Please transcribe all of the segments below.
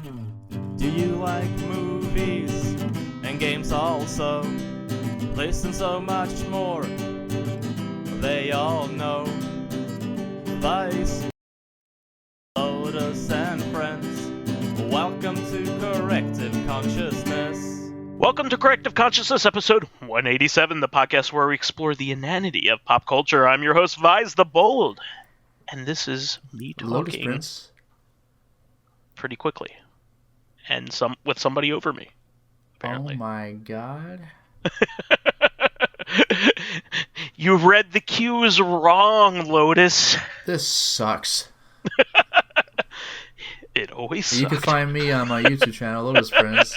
Do you like movies and games also? Listen, so much more, they all know. Vice, Lotus and Friends, welcome to Corrective Consciousness. Welcome to Corrective Consciousness, episode 187, the podcast where we explore the inanity of pop culture. I'm your host, vysethebold, and this is me talking Lotus Prince. Pretty quickly, and with somebody over me, apparently. Oh my god. You read the cues wrong, Lotus. This sucks. It always sucks. You can find me on my YouTube channel, Lotus Prince.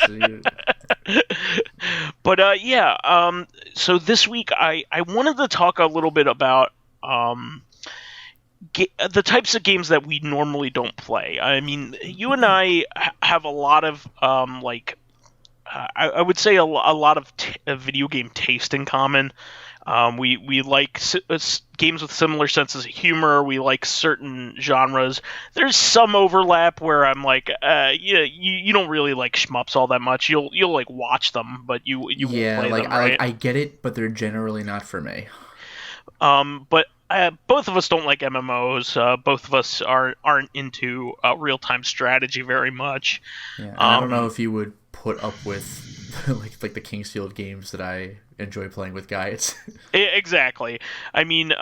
But so this week I wanted to talk a little bit about the types of games that we normally don't play. I mean, you and I have a lot of I would say a lot of video game taste in common. We like games with similar senses of humor. We like certain genres. There's some overlap where I'm like, you don't really like shmups all that much. You'll like watch them, but you won't play them, right? I get it, but they're generally not for me. But both of us don't like MMOs. Both of us aren't into real-time strategy very much. Yeah, I don't know if you would put up with like the Kingsfield games that I enjoy playing with guys. Exactly. I mean,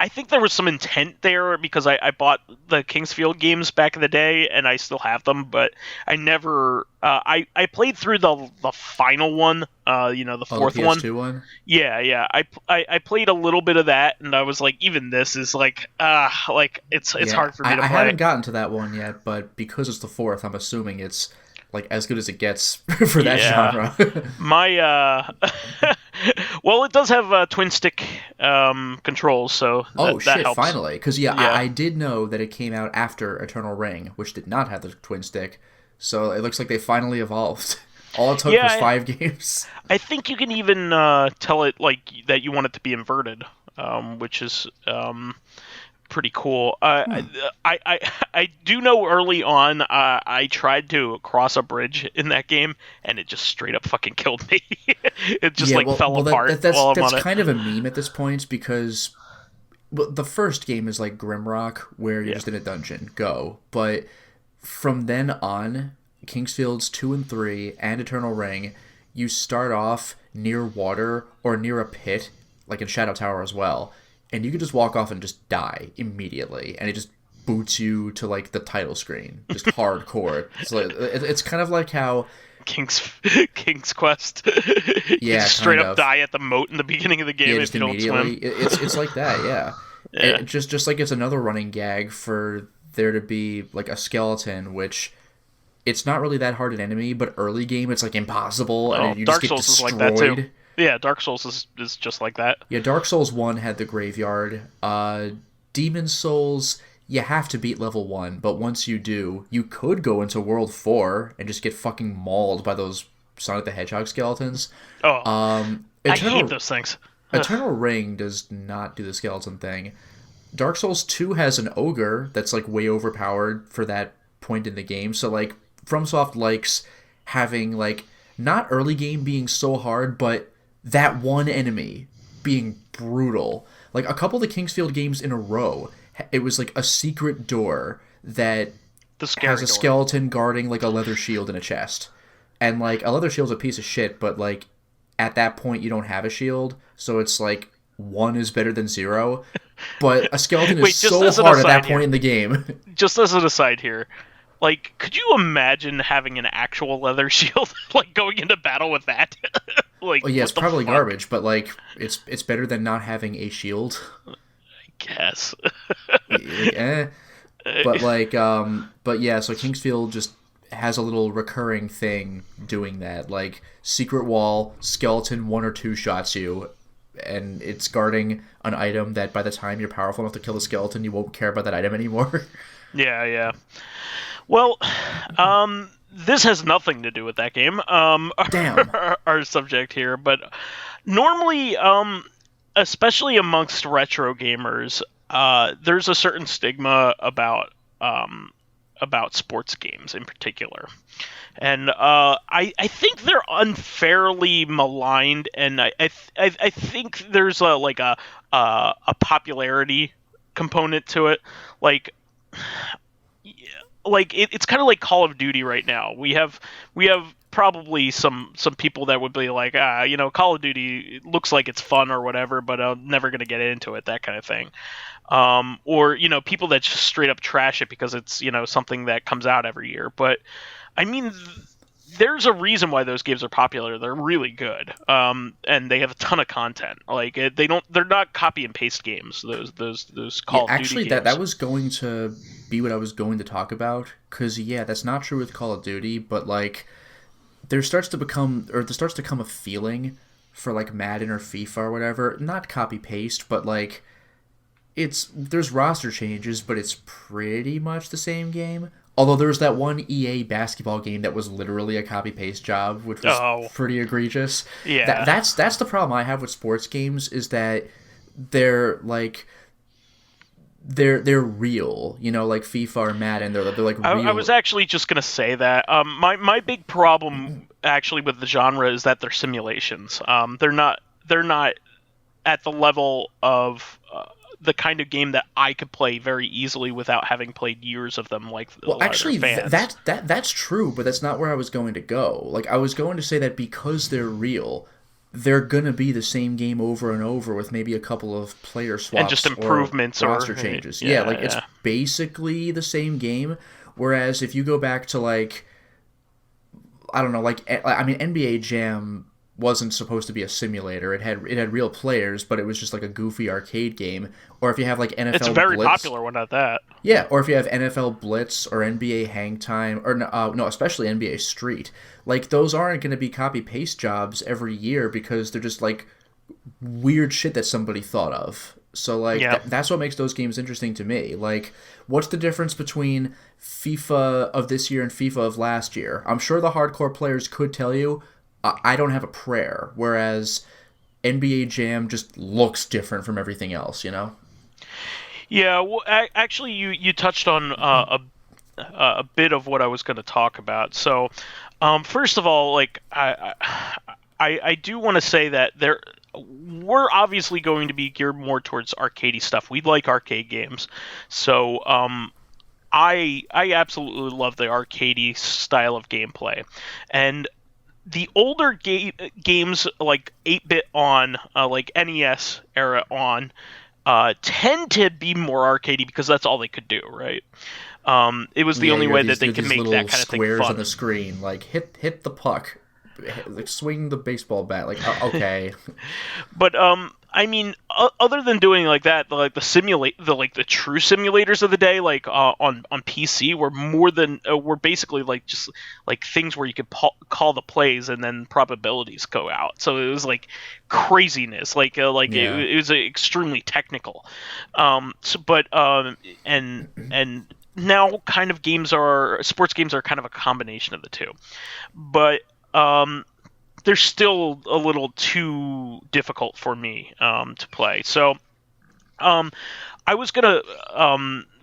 I think there was some intent there because I bought the Kingsfield games back in the day and I still have them, but I never I played through the final one, the fourth the PS2 one. Yeah. I played a little bit of that and I was like, even this is like it's hard for me to play. I haven't gotten to that one yet, but because it's the fourth, I'm assuming it's like as good as it gets for that genre. Well, it does have twin stick controls, so that helps. Finally, because I did know that it came out after Eternal Ring, which did not have the twin stick, so it looks like they finally evolved. All it took was 5 games. I think you can even tell it like that you want it to be inverted, which is pretty cool. I do know early on I tried to cross a bridge in that game and it just straight up fucking killed me. It just fell apart while I'm on it. That's kind of a meme at this point because the first game is like Grimrock where you're just in a dungeon, go. But from then on, Kingsfields 2 and 3 and Eternal Ring, you start off near water or near a pit, like in Shadow Tower as well. And you can just walk off and just die immediately, and it just boots you to like the title screen, just hardcore. It's kind of like how King's Quest. Yeah, you just straight up die at the moat in the beginning of the game if you don't swim. It's like that, yeah. It just like it's another running gag for there to be like a skeleton, which it's not really that hard an enemy, but early game it's like impossible, and you Dark just get Souls destroyed. Is like that too. Yeah, Dark Souls is just like that. Yeah, Dark Souls 1 had the graveyard. Demon Souls, you have to beat level 1, but once you do, you could go into World 4 and just get fucking mauled by those Sonic the Hedgehog skeletons. I hate those things. Eternal Ring does not do the skeleton thing. Dark Souls 2 has an ogre that's like way overpowered for that point in the game, so like FromSoft likes having like not early game being so hard, but that one enemy being brutal. Like a couple of the Kingsfield games in a row, it was like a secret door that has a skeleton guarding like a leather shield in a chest. And like a leather shield's a piece of shit, but like at that point you don't have a shield, so it's like 1 is better than 0. But a skeleton is so hard at that point in the game. Just as an aside here, like, could you imagine having an actual leather shield, like going into battle with that? It's probably garbage, but like, it's better than not having a shield. I guess. But yeah, so Kingsfield just has a little recurring thing doing that, like secret wall, skeleton 1 or 2 shots you, and it's guarding an item that by the time you're powerful enough to kill the skeleton, you won't care about that item anymore. Yeah. Well, this has nothing to do with that game. Damn. Our subject here, but normally, especially amongst retro gamers, there's a certain stigma about about sports games in particular. And I think they're unfairly maligned, and I think there's a popularity component to it. It's kind of like Call of Duty right now. We have probably some people that would be like, Call of Duty looks like it's fun or whatever, but I'm never gonna get into it, that kind of thing. Or people that just straight up trash it because it's something that comes out every year. But I mean, there's a reason why those games are popular. They're really good, and they have a ton of content. They're not copy and paste games. Those Call of Duty actually, games. that was going to be what I was going to talk about. Because that's not true with Call of Duty, but there starts to come a feeling for Madden or FIFA or whatever. Not copy paste, but there's roster changes, but it's pretty much the same game. Although there was that one EA basketball game that was literally a copy-paste job, which was pretty egregious. Yeah. That's the problem I have with sports games, is that they're they're real, like FIFA or Madden. They're real. I was actually just gonna say that. My big problem actually with the genre is that they're simulations. They're not at the level of the kind of game that I could play very easily without having played years of them. Actually, fans. That's true, but that's not where I was going to go. I was going to say that because they're real, they're gonna be the same game over and over with maybe a couple of player swaps and just improvements or roster changes. It's basically the same game. Whereas if you go back to I don't know, NBA Jam wasn't supposed to be a simulator. It had real players, but it was just a goofy arcade game. Or if you have NFL it's a very Blitz, popular one at that. Yeah, or if you have NFL Blitz or NBA Hang Time, or no, especially NBA Street, those aren't going to be copy paste jobs every year because they're just weird shit that somebody thought of. So that's what makes those games interesting to me. What's the difference between FIFA of this year and FIFA of last year? I'm sure the hardcore players could tell you. I don't have a prayer, whereas NBA Jam just looks different from everything else, Yeah, well, actually, you touched on a bit of what I was going to talk about. So, first of all, I do want to say that we're obviously going to be geared more towards arcadey stuff. We like arcade games, so I absolutely love the arcadey style of gameplay, and the older games 8-bit on, NES era on, tend to be more arcadey because that's all they could do, right? It was the only way that they could make that kind of thing fun. Squares on the screen, hit the puck, swing the baseball bat, okay. But I mean, other than doing that, the true simulators of the day, on PC, were basically just things where you could call the plays and then probabilities go out. So it was craziness, it was extremely technical. And now kind of sports games are kind of a combination of the two, but they're still a little too difficult for me to play. So I was gonna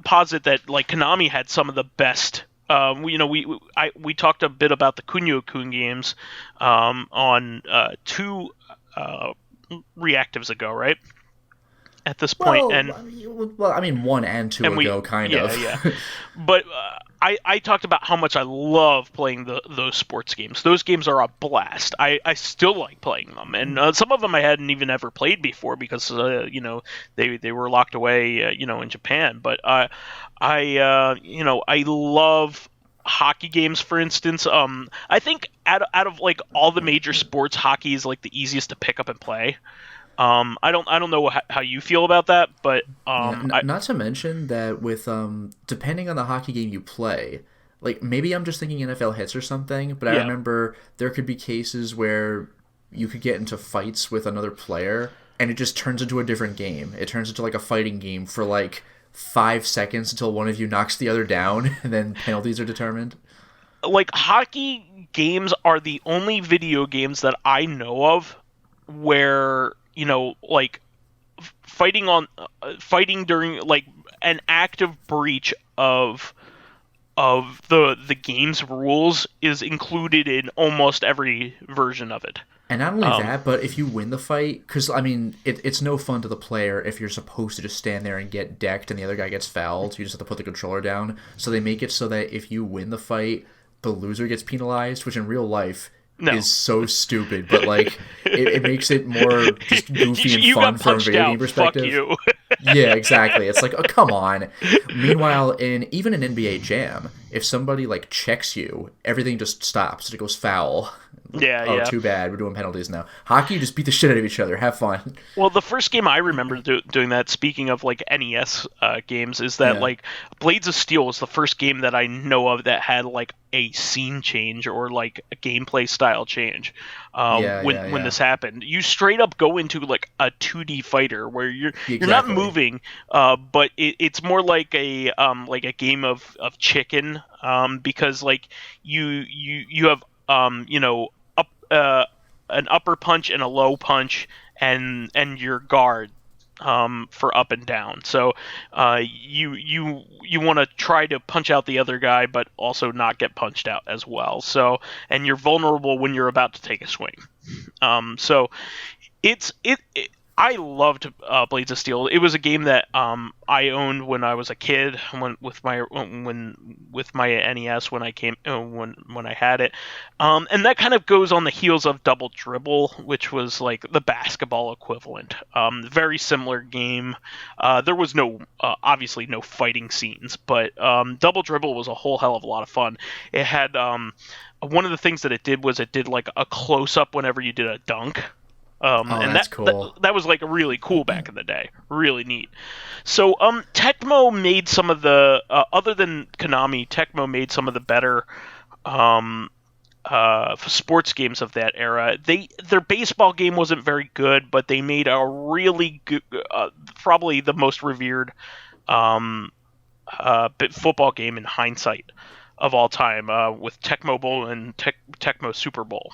posit that Konami had some of the best. We talked a bit about the Kunio-kun games on 2 reactives ago, right? At this point, 1 and 2 ago, kind of. Yeah. But I talked about how much I love playing those sports games. Those games are a blast. I still like playing them, and some of them I hadn't even ever played before because they were locked away in Japan. But I love hockey games, for instance. I think out of all the major sports, hockey is the easiest to pick up and play. I don't know how you feel about that, but not to mention that with depending on the hockey game you play, maybe I'm just thinking NFL hits or something, but I remember there could be cases where you could get into fights with another player and it just turns into a different game. It turns into a fighting game for 5 seconds until one of you knocks the other down and then penalties are determined. Hockey games are the only video games that I know of where fighting during an active breach of of the game's rules is included in almost every version of it. And not only that, but if you win the fight, because, I mean, it's no fun to the player if you're supposed to just stand there and get decked and the other guy gets fouled. You just have to put the controller down. So they make it so that if you win the fight, the loser gets penalized, which in real life is so stupid. But, like, it makes it more just goofy and fun from a video game perspective. Fuck you. Yeah, exactly. It's like, oh, come on. Meanwhile, even in NBA Jam, if somebody, like, checks you, everything just stops. It goes foul. Yeah. Too bad. We're doing penalties now. Hockey, just beat the shit out of each other. Have fun. Well, the first game I remember doing that, speaking of, like, NES games, is that, like, Blades of Steel was the first game that I know of that had, like, a scene change or, like, a gameplay style change when this happened. You straight up go into, like, a 2D fighter where you're not moving, but it's more like a game of chicken, because, like, you have, an upper punch and a low punch and your guard for up and down. So you want to try to punch out the other guy, but also not get punched out as well. So, and you're vulnerable when you're about to take a swing. So I loved Blades of Steel. It was a game that I owned when I was a kid, with my NES when I had it, and that kind of goes on the heels of Double Dribble, which was like the basketball equivalent. Very similar game. There was obviously no fighting scenes, but Double Dribble was a whole hell of a lot of fun. It had one of the things that it did was it did like a close up whenever you did a dunk. And that's cool. That was like really cool back in the day. Really neat. So Tecmo made some of the other than Konami, Tecmo made some of the better sports games of that era. Their baseball game wasn't very good, but they made a really good, probably the most revered football game in hindsight of all time, with Tecmo Bowl and Tecmo Super Bowl.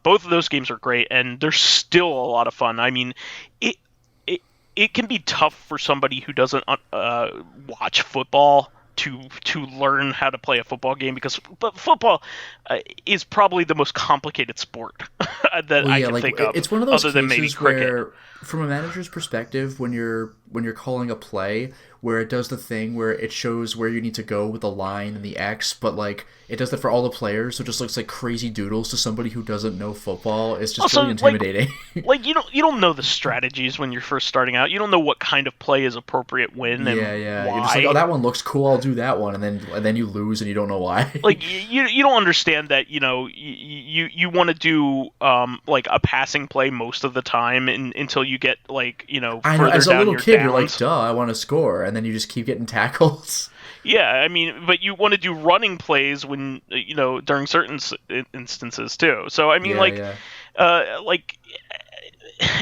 Both of those games are great, and they're still a lot of fun. I mean, it can be tough for somebody who doesn't watch football to learn how to play a football game, because football is probably the most complicated sport that I can think of. It's one of those other than maybe cases cricket. where, from a manager's perspective, when you're calling a play, where it does the thing where it shows where you need to go with the line and the X, but like it does that for all the players, so it just looks like crazy doodles to somebody who doesn't know football. It's just Also, really intimidating. Like you don't know the strategies when you're first starting out. You don't know what kind of play is appropriate when and yeah. why. You're just like, oh, that one looks cool. I'll do that one, and then you lose and you don't know why. Like you don't understand that you want to do like a passing play most of the time until you get like I know, further as a down little your kid, downs. you're like, duh, I want to score, and then you just keep getting tackles. Yeah, I mean, but you want to do running plays when during certain instances too. So I mean,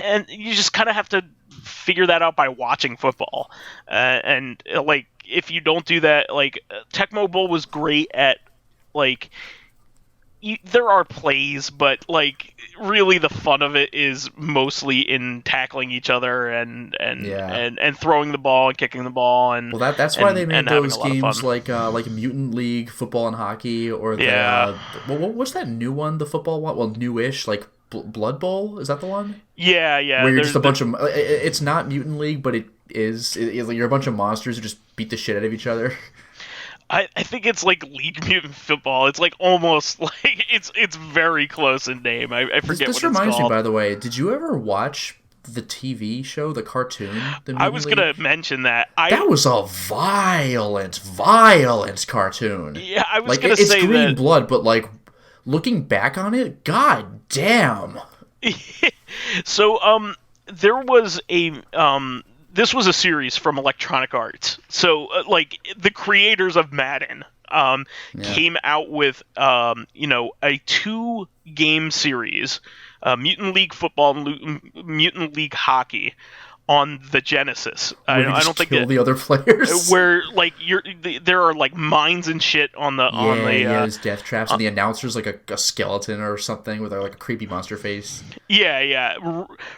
and you just kind of have to figure that out by watching football. And like, if you don't do that, like Tecmo Bowl was great at like. There are plays, but like really the fun of it is mostly in tackling each other and throwing the ball and kicking the ball, and that's why they made those games like Mutant League football and hockey, or what's that new one, the football one? Well, newish, like Blood Bowl, is that the one? Yeah. Where you're just a bunch of it's not Mutant League, but it is. You're a bunch of monsters who just beat the shit out of each other. I think it's like League Mutant Football. It's like almost like it's very close in name. I forget what it's called. This reminds me, by the way, did you ever watch the TV show, the cartoon? I was going to mention that. That was a violent cartoon. Yeah, I was going to say that. It's green blood, but like looking back on it, god damn. So there was a this was a series from Electronic Arts. So, like, the creators of Madden came out with, a 2-game series, Mutant League Football and Mutant League Hockey, on the Genesis. I don't think kill the other players. Where like there are like mines and shit on the there's death traps, and the announcer's like a skeleton or something with like a creepy monster face.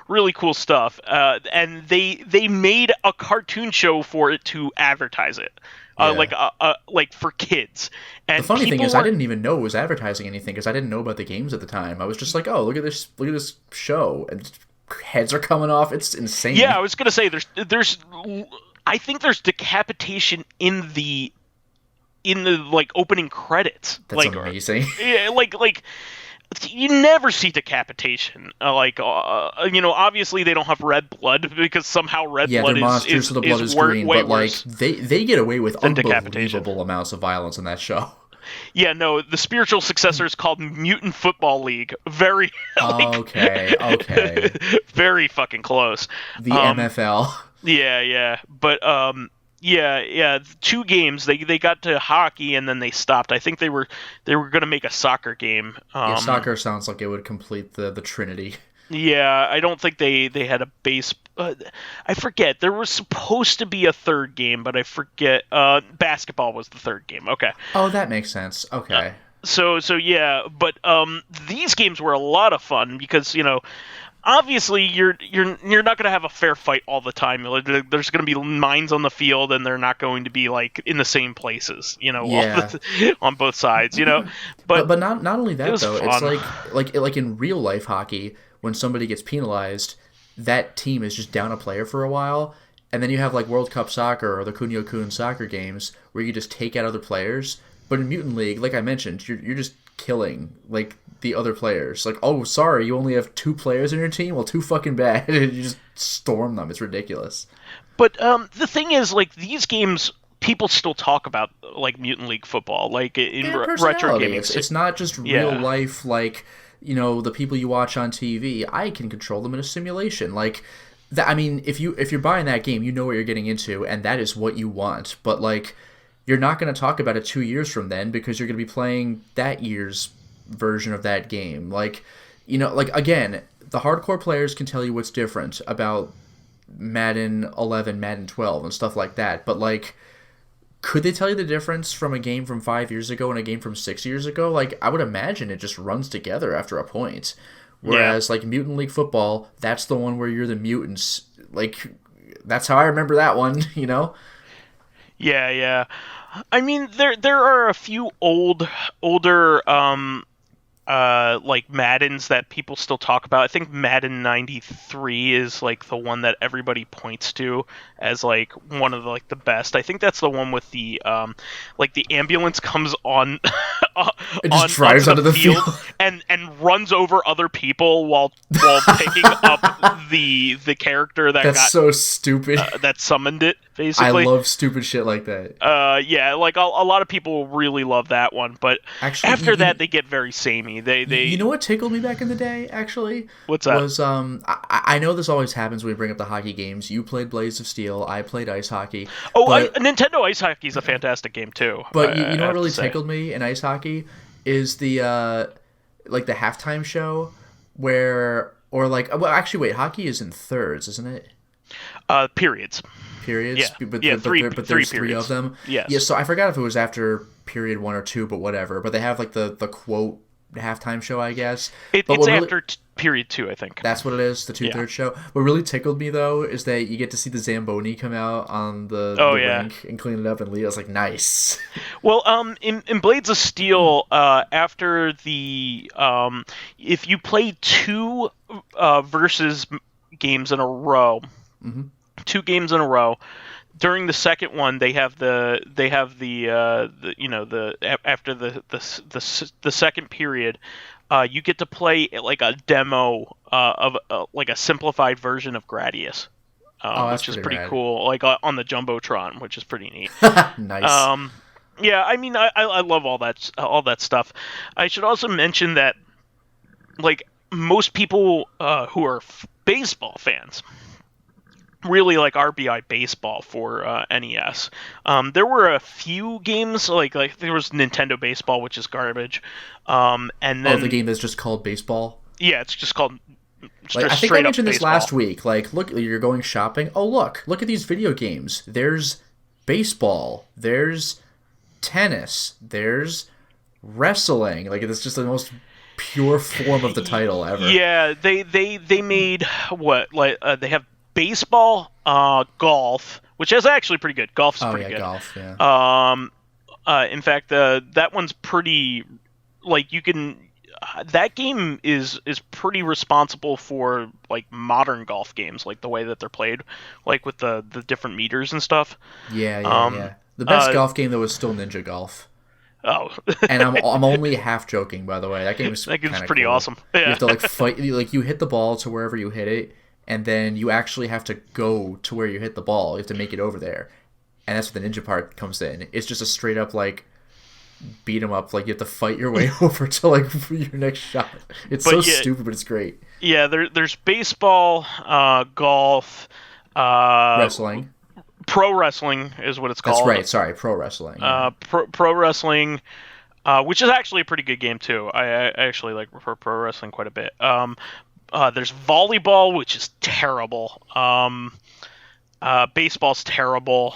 Really cool stuff. And they made a cartoon show for it to advertise it, Yeah. like for kids. And The funny thing people is, I were- didn't even know it was advertising anything because I didn't know about the games at the time. I was just like, oh, look at this show, and heads are coming off. It's insane. Yeah, I was gonna say there's I think there's decapitation in the like opening credits. That's like amazing. Yeah, like you never see decapitation. Obviously they don't have red blood because somehow red Yeah, blood they're monsters, so the blood is green, way but like worse. they get away with than decapitation. unbelievable amounts of violence in that show. Yeah, no, the spiritual successor is called Mutant Football League. Very Okay. very fucking close. The MFL. Yeah, but yeah, 2 games. They got to hockey and then they stopped. I think they were going to make a soccer game. Soccer sounds like it would complete the trinity. Yeah, I don't think they had a base. I forget. There was supposed to be a third game, but I forget. Basketball was the third game. Okay. Oh, that makes sense. Okay. So yeah, but these games were a lot of fun because obviously you're not going to have a fair fight all the time. There's going to be mines on the field, and they're not going to be like in the same places, on both sides, But not only that though, fun. it's like in real life hockey, when somebody gets penalized, that team is just down a player for a while, and then you have like World Cup Soccer or the Kunio-kun soccer games where you just take out other players. But in Mutant League, like I mentioned, you're just killing like the other players. Like, oh, sorry, you only have 2 players in your team? Well, too fucking bad. And you just storm them. It's ridiculous. But the thing is, like, these games, people still talk about like Mutant League football, like in retro gaming. It's not just real life, like, the people you watch on TV. I can control them in a simulation. Like, that. I mean, if you're buying that game, you know what you're getting into, and that is what you want. But like, you're not going to talk about it 2 years from then because you're going to be playing that year's version of that game. Like, like, again, the hardcore players can tell you what's different about Madden 11, Madden 12, and stuff like that. But like, could they tell you the difference from a game from 5 years ago and a game from 6 years ago? Like, I would imagine it just runs together after a point. Whereas, like, Mutant League football, that's the one where you're the mutants. Like, that's how I remember that one, Yeah. I mean, there are a few older like Maddens that people still talk about. I think Madden 93 is like the one that everybody points to as like one of the best. I think that's the one with the like the ambulance comes on it just drives onto the field and runs over other people while picking up the character that's got so stupid that summoned it. Basically, I love stupid shit like that. Yeah, like a lot of people really love that one, but actually, after that they get very samey. They You know what tickled me back in the day? Actually, what's that? Was I know this always happens when we bring up the hockey games. You played Blades of Steel. I played ice hockey. Oh, Nintendo Ice Hockey is a fantastic game too. But you know what really tickled me in ice hockey is the like the halftime show actually wait, hockey is in thirds, isn't it? Periods. Periods, yeah. but there's three of them. Yes. Yeah, so I forgot if it was after period 1 or 2, but whatever. But they have like the quote halftime show, I guess. It's after period 2, I think. That's what it is, the 2/3 show. What really tickled me though is that you get to see the Zamboni come out on the rink and clean it up, and Leo's like, nice. Well, in Blades of Steel, after the if you play 2 versus games in a row. Mm-hmm. 2 games in a row. During the second one, they have the after the second period, you get to play like a demo of like a simplified version of Gradius, which is pretty cool. Like on the Jumbotron, which is pretty neat. Nice. Yeah, I mean, I love all that stuff. I should also mention that like most people who are baseball fans really like RBI Baseball for NES. There were a few games like there was Nintendo Baseball, which is garbage, and then the game that's just called Baseball. Yeah, it's just called. I think I mentioned this last week. Like, look, you're going shopping. Oh, look at these video games. There's baseball. There's tennis. There's wrestling. Like, it's just the most pure form of the title ever. Yeah, they made what they have baseball, golf, which is actually pretty good. Golf's Oh pretty yeah, good. golf. Yeah. In fact, that one's pretty. Like you can. That game is pretty responsible for like modern golf games, like the way that they're played, like with the different meters and stuff. Yeah. Um, Yeah. The best uh, golf game though is still Ninja Golf. oh, And I'm only half joking, by the way. That game is that game's kind of pretty cool. awesome. You Yeah. have to like fight. Like you hit the ball to wherever you hit it, and then you actually have to go to where you hit the ball. You have to make it over there, and that's where the ninja part comes in. It's just a straight up like beat 'em up. Like you have to fight your way over to like your next shot. It's But so yeah, stupid, but it's great. yeah. There's baseball, golf, Wrestling. pro wrestling is what it's That's called. right. Sorry, pro wrestling. Yeah. Pro wrestling, which is actually a pretty good game too. I actually like pro wrestling quite a bit. There's volleyball, which is terrible. Baseball's terrible.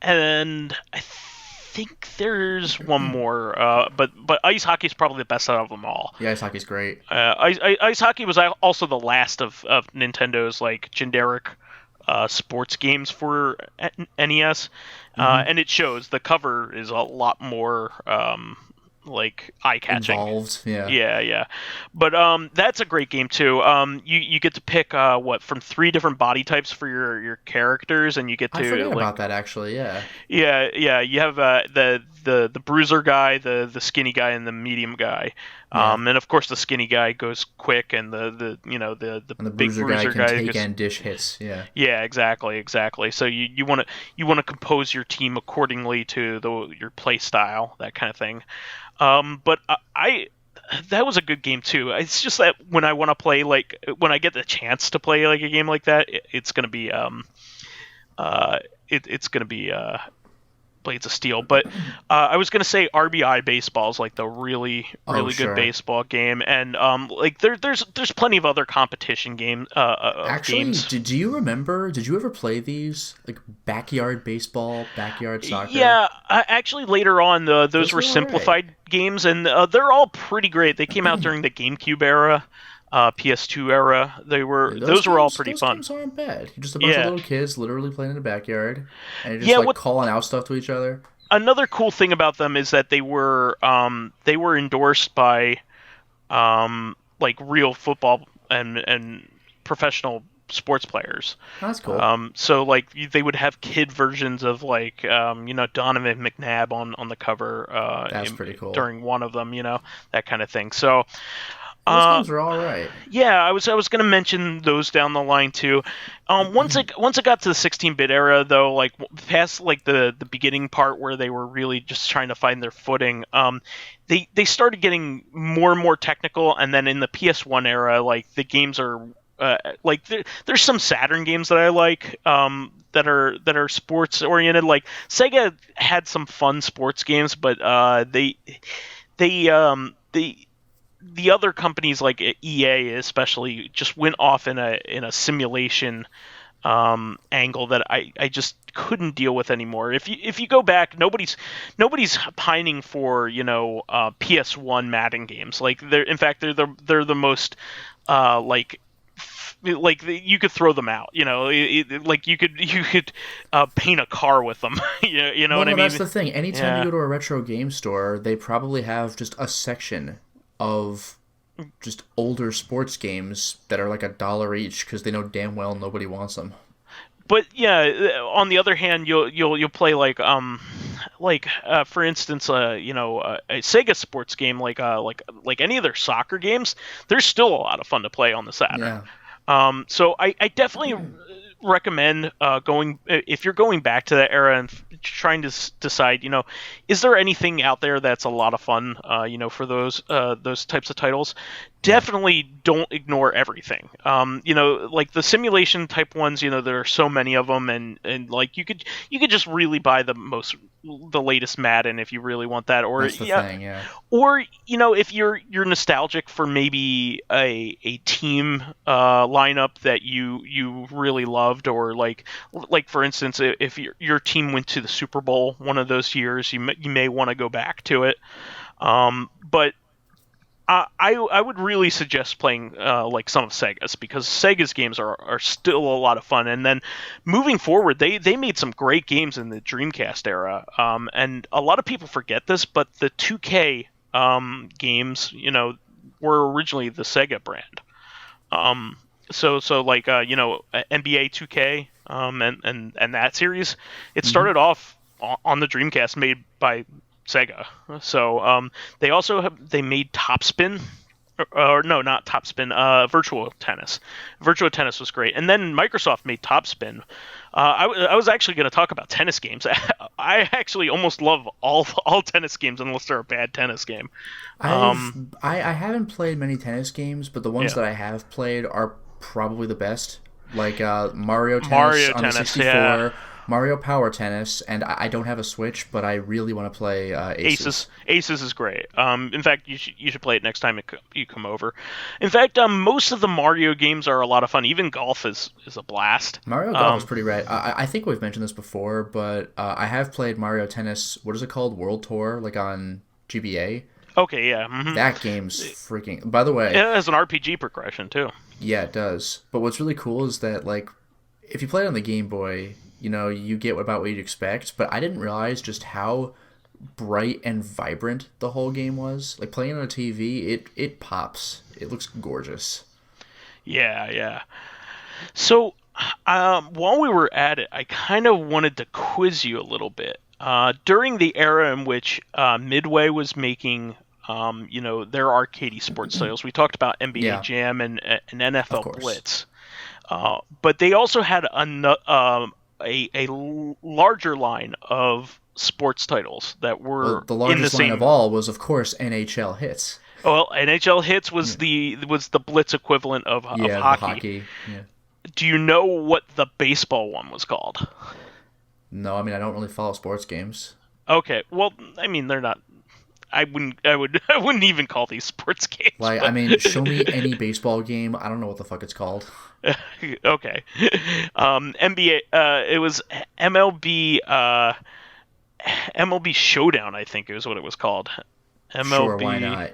And I think there's one more. But ice hockey is probably the best out of them all. Yeah, ice hockey's great. Ice hockey was also the last of Nintendo's like generic sports games for NES, and it shows. The cover is a lot more like eye-catching. Involved. Yeah. Yeah. But that's a great game too. You get to pick from 3 different body types for your characters, and you get to I forgot about that actually. Yeah. Yeah. You have the bruiser guy, the skinny guy, and the medium guy. Yeah. And of course the skinny guy goes quick, and the And the big bruiser guy can take and dish hits. Yeah. yeah, exactly. So you want to compose your team accordingly to your play style, that kind of thing. But that was a good game too. It's just that when I want to play, like when I get the chance to play like a game like that, it's gonna be it's gonna be Blades of Steel. But I was gonna say RBI Baseball is like the really good sure. baseball game, and like there's plenty of other competition Actually, games. do you remember? Did you ever play these like backyard baseball, backyard soccer? Yeah, actually later on those were were simplified games, and they're all pretty great. They came out during the GameCube era, PS2 era. Those were all pretty those fun. Games aren't bad. You're just a bunch Yeah. of little kids literally playing in the backyard, and you're just Yeah, like calling out stuff to each other. Another cool thing about them is that they were endorsed by like real football and professional sports players. That's cool. So like they would have kid versions of like Donovan McNabb on the cover. That's pretty cool. During one of them, that kind of thing. So. Those games are all right. Yeah, I was going to mention those down the line too. Once it got to the 16-bit era, though, like past like the beginning part where they were really just trying to find their footing, they started getting more and more technical, and then in the PS1 era, like the games are like there's some Saturn games that I like that are sports oriented. Like Sega had some fun sports games, but the other companies like EA especially just went off in a simulation angle that I just couldn't deal with anymore. If you go back, nobody's pining for PS1 Madden games. Like they're the most you could throw them out. Like you could paint a car with them. you know what I mean? That's the thing. Anytime Yeah. you go to a retro game store, they probably have just a section of just older sports games that are like $1 each because they know damn well nobody wants them. But yeah, on the other hand, you'll play like for instance, a Sega sports game like any of their soccer games. There's still a lot of fun to play on the Saturn. Yeah. So I definitely recommend going if you're going back to that era and trying to decide, is there anything out there that's a lot of fun, for those types of titles. Definitely don't ignore everything. Like the simulation type ones, there are so many of them, and like you could just really buy the latest Madden if you really want that, or That's the thing, yeah. Or if you're nostalgic for maybe a team lineup that you really loved, or like for instance, if your team went to the Super Bowl one of those years, you may want to go back to it. But I would really suggest playing like some of Sega's, because Sega's games are still a lot of fun. And then moving forward, they made some great games in the Dreamcast era. And a lot of people forget this, but the 2K games, were originally the Sega brand. So like NBA 2K and that series, it started off on the Dreamcast, made by Sega. So they made Topspin, or no, not Topspin, Virtual Tennis. Virtual Tennis was great, and then Microsoft made Topspin. I was actually going to talk about tennis games. I actually almost love all tennis games unless they're a bad tennis game. I haven't played many tennis games, but the ones Yeah. that I have played are probably the best. Like Mario Tennis on the 64, yeah. Mario Power Tennis, and I don't have a Switch, but I really want to play Aces. Aces is great. In fact, you should play it next time you come over. In fact, most of the Mario games are a lot of fun. Even golf is a blast. Mario Golf is pretty rad. I think we've mentioned this before, but I have played Mario Tennis. What is it called? World Tour, like on GBA. Okay, yeah. Mm-hmm. That game's freaking. By the way, It has an RPG progression too. yeah, it does. But what's really cool is that, like, if you play it on the Game Boy, you get about what you'd expect. But I didn't realize just how bright and vibrant the whole game was. Like, playing on a TV, it pops. It looks gorgeous. Yeah. So, while we were at it, I kind of wanted to quiz you a little bit. During the era in which Midway was making, their arcadey sports titles, we talked about NBA Yeah. Jam and NFL course. Blitz, but they also had a larger line of sports titles that were Well, the in largest the line same. of all was, of course, NHL Hits. Well, NHL Hits was the Blitz equivalent of Yeah, the hockey. hockey. Yeah. Do you know what the baseball one was called? No, I mean, I don't really follow sports games. Okay, well, I mean, they're not. I wouldn't even call these sports games. Like, but- I mean, show me any baseball game. I don't know what the fuck it's called. Okay. NBA. It was MLB. MLB Showdown, I think is what it was called. MLB Sure, why not?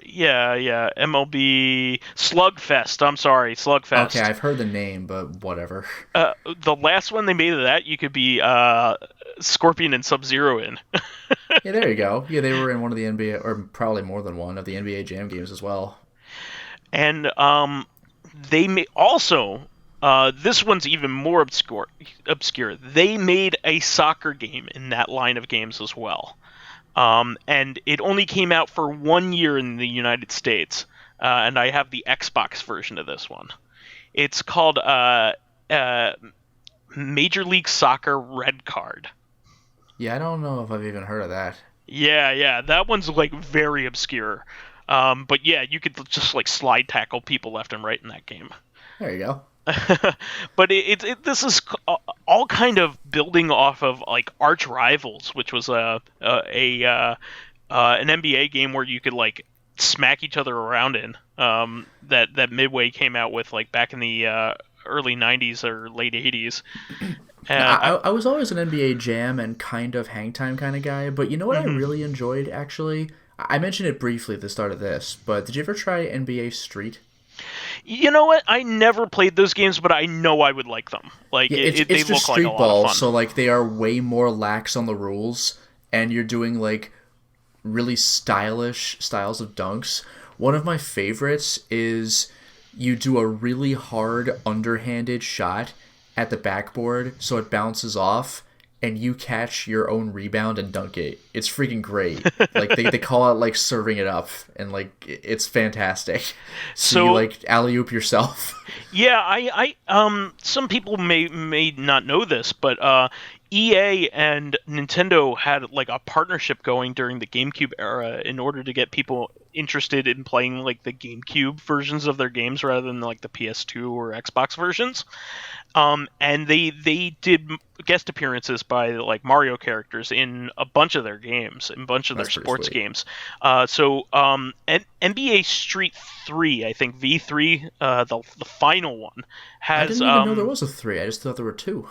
Yeah. MLB Slugfest. I'm sorry, Slugfest. Okay, I've heard the name, but whatever. The last one they made of that, you could be Scorpion and Sub-Zero in. Yeah, there you go. Yeah, they were in one of the NBA, or probably more than one of the NBA Jam games as well. And they also, this one's even more obscure. They made a soccer game in that line of games as well. And it only came out for 1 year in the United States. And I have the Xbox version of this one. It's called Major League Soccer Red Card. Yeah, I don't know if I've even heard of that. Yeah, that one's like very obscure. But yeah, you could just like slide tackle people left and right in that game. There you go. But this is all kind of building off of like Arch Rivals, which was an NBA game where you could like smack each other around in. That Midway came out with like back in the early '90s or late '80s. I was always an NBA Jam and kind of hang time kind of guy, but you know what I really enjoyed, actually? I mentioned it briefly at the start of this, but did you ever try NBA Street? You know what? I never played those games, but I know I would like them. Like Yeah, they it's look just like street a lot ball, of fun. so like they are way more lax on the rules, and you're doing like really stylish styles of dunks. One of my favorites is you do a really hard underhanded shot at the backboard, so it bounces off, and you catch your own rebound and dunk it. It's freaking great. Like they call it like serving it up, and like it's fantastic. So you like alley-oop yourself. Yeah, I some people may not know this, but EA and Nintendo had like a partnership going during the GameCube era in order to get people interested in playing like the GameCube versions of their games rather than like the PS2 or Xbox versions. And they did guest appearances by like Mario characters in a bunch of their games, in a bunch of their sports games. So NBA Street 3, I think V3, the final one, has. I didn't even know there was a 3. I just thought there were 2.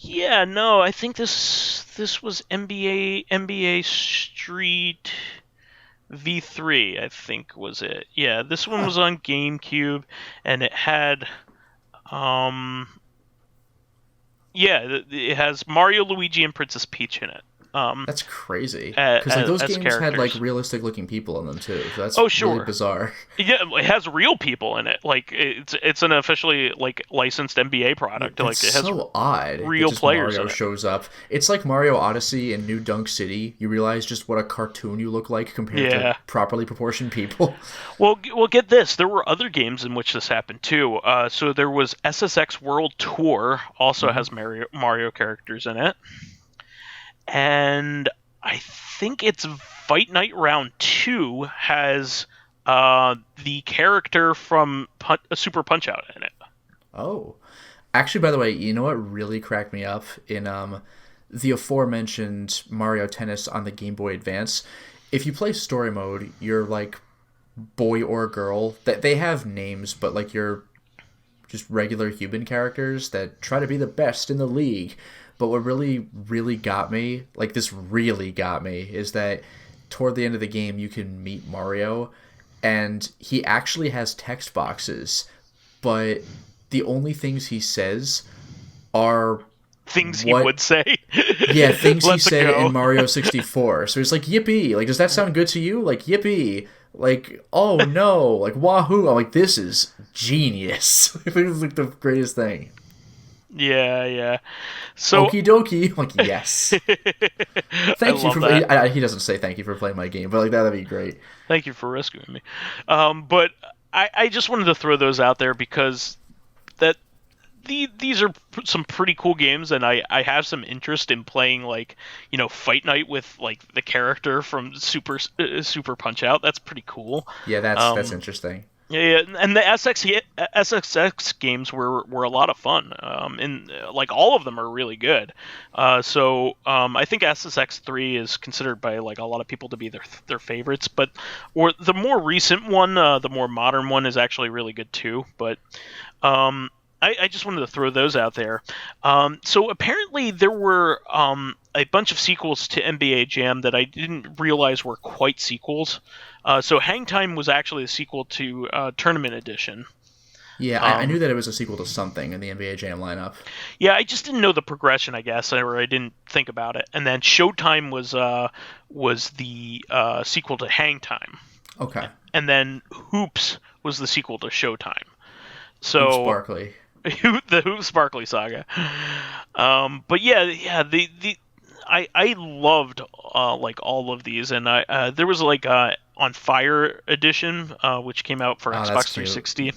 Yeah, no, I think this was NBA Street. V3, I think was it. Yeah, this one was on GameCube, and it had, it has Mario, Luigi, and Princess Peach in it. That's crazy. Because like those games had like realistic looking people in them too. So that's really bizarre. Yeah, it has real people in it. Like it's an officially like licensed NBA product. It's like it has so odd. Real players. Mario shows up. It's like Mario Odyssey and New Dunk City. You realize just what a cartoon you look like compared to properly proportioned people. Well, get this. There were other games in which this happened too. So there was SSX World Tour. Also has Mario characters in it. And I think it's Fight Night Round 2 has the character from Super Punch-Out in it. Oh. Actually, by the way, you know what really cracked me up in the aforementioned Mario Tennis on the Game Boy Advance? If you play story mode, you're like boy or girl. They have names, but like you're just regular human characters that try to be the best in the league. But what really, really got me, like this really got me, is that toward the end of the game you can meet Mario, and he actually has text boxes, but the only things he says are things he would say. Yeah, things he said in Mario 64. So he's like, yippee, like, does that sound good to you? Like, yippee. Like, oh no, like, wahoo. I'm like, this is genius. This is like the greatest thing. Yeah. So okie dokie. I'm like, yes. Thank you for. He doesn't say thank you for playing my game, but like that'd be great. Thank you for rescuing me. But I just wanted to throw those out there because these are some pretty cool games, and I have some interest in playing like Fight Night with like the character from Super Punch-Out. That's pretty cool. Yeah, that's interesting. Yeah, and the SXX games were a lot of fun. And like all of them are really good. So I think SSX 3 is considered by like a lot of people to be their favorites. Or the more recent one, the more modern one, is actually really good too. But I just wanted to throw those out there. So apparently there were a bunch of sequels to NBA Jam that I didn't realize were quite sequels. So Hang Time was actually a sequel to Tournament Edition. Yeah, I knew that it was a sequel to something in the NBA Jam lineup. Yeah, I just didn't know the progression, I guess, or I didn't think about it. And then Showtime was the sequel to Hang Time. Okay. And then Hoops was the sequel to Showtime. So Hoops Sparkly. The Hoops Sparkly saga. But yeah, I loved like all of these, and there was like On Fire Edition, which came out for Xbox 360.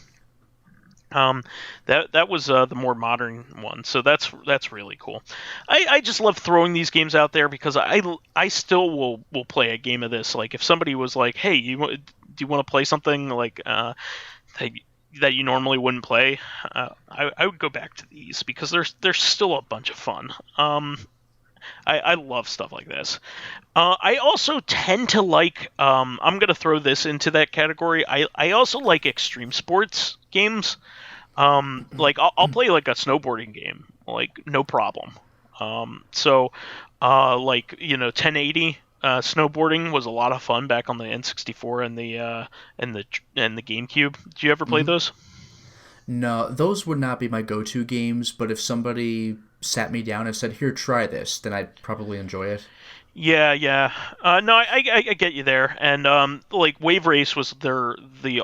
That was the more modern one, so that's really cool. I just love throwing these games out there because I still will play a game of this. Like if somebody was like, hey, do you want to play something like that you normally wouldn't play, I would go back to these because they're still a bunch of fun. I love stuff like this. I also tend to like, I'm going to throw this into that category. I also like extreme sports games. Like I'll play like a snowboarding game, like no problem. Like 1080 snowboarding was a lot of fun back on the N64 and the GameCube. Did you ever play those? No, those would not be my go-to games, but if somebody sat me down and said, here, try this, then I'd probably enjoy it. Yeah. No, I get you there. And like Wave Race was the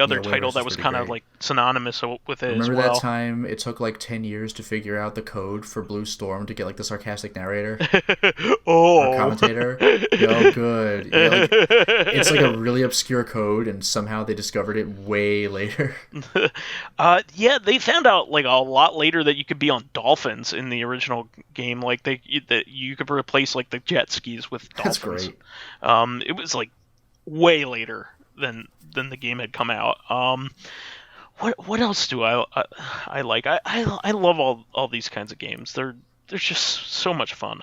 other title that was kind of like synonymous with it. Remember as well. that time it took like 10 years to figure out the code for Blue Storm to get like the sarcastic narrator or commentator? No good. It's like a really obscure code, and somehow they discovered it way later. Yeah, they found out like a lot later that you could be on dolphins in the original game. Like that you could replace like the jet skis with dolphins. That's great. It was like way later than the game had come out. What else do I like? I love all these kinds of games. They're just so much fun.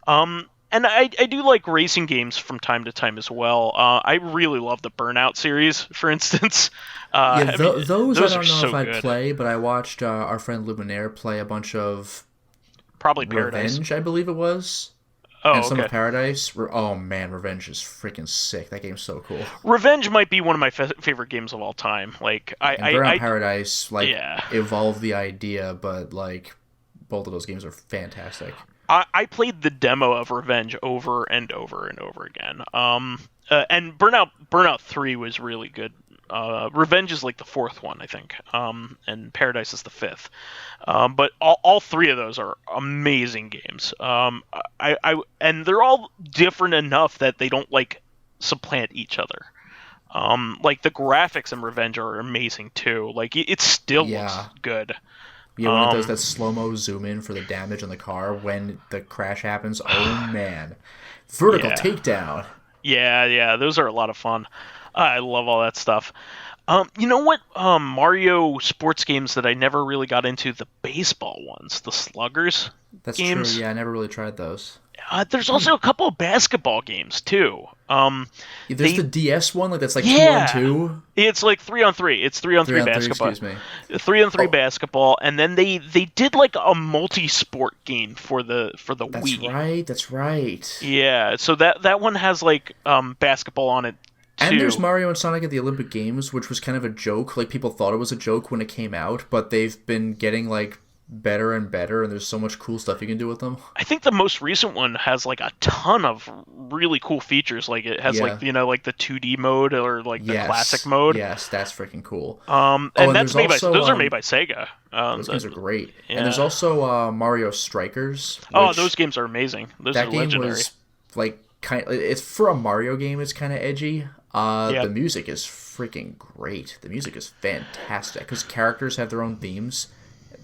And I do like racing games from time to time as well. I really love the Burnout series, for instance. Those I don't know so if I'd good. play, but I watched our friend Luminaire play a bunch of Probably Revenge, Paradise. I believe it was. Oh, and Son okay. of Paradise. Oh man, Revenge is freaking sick. That game's so cool. Revenge might be one of my favorite games of all time. Like, And Burnout Paradise, like, yeah. evolved the idea, but like, both of those games are fantastic. I played the demo of Revenge over and over and over again. And Burnout 3 was really good. Revenge is like the fourth one, I think. And Paradise is the fifth. But all three of those are amazing games. And they're all different enough that they don't like supplant each other. Like the graphics in Revenge are amazing too. Like it still looks good. Yeah, when it does that slow-mo zoom in for the damage on the car when the crash happens, oh man. Vertical takedown. Yeah, those are a lot of fun. I love all that stuff. You know what? Mario sports games that I never really got into, the baseball ones, the Sluggers That's games. true, yeah, I never really tried those. There's also a couple of basketball games, too. There's the DS one, like that's like 2-on-2. It's like 3-on-3. It's 3-on-3 basketball. Excuse me. 3-on-3 basketball, and then they did like a multi-sport game for the Wii. That's right. Yeah, so that one has like basketball on it too. And there's Mario and Sonic at the Olympic Games, which was kind of a joke. Like people thought it was a joke when it came out, but they've been getting like better and better, and there's so much cool stuff you can do with them. I think the most recent one has like a ton of really cool features. Like it has like like the 2D mode or like the classic mode. Yes, that's freaking cool. And that's made also, by those are made by Sega. Those games are great. Yeah. And there's also Mario Strikers. Oh, those games are amazing. Those are legendary. That game was like it's for a Mario game. It's kind of edgy. The music is freaking great. The music is fantastic because characters have their own themes.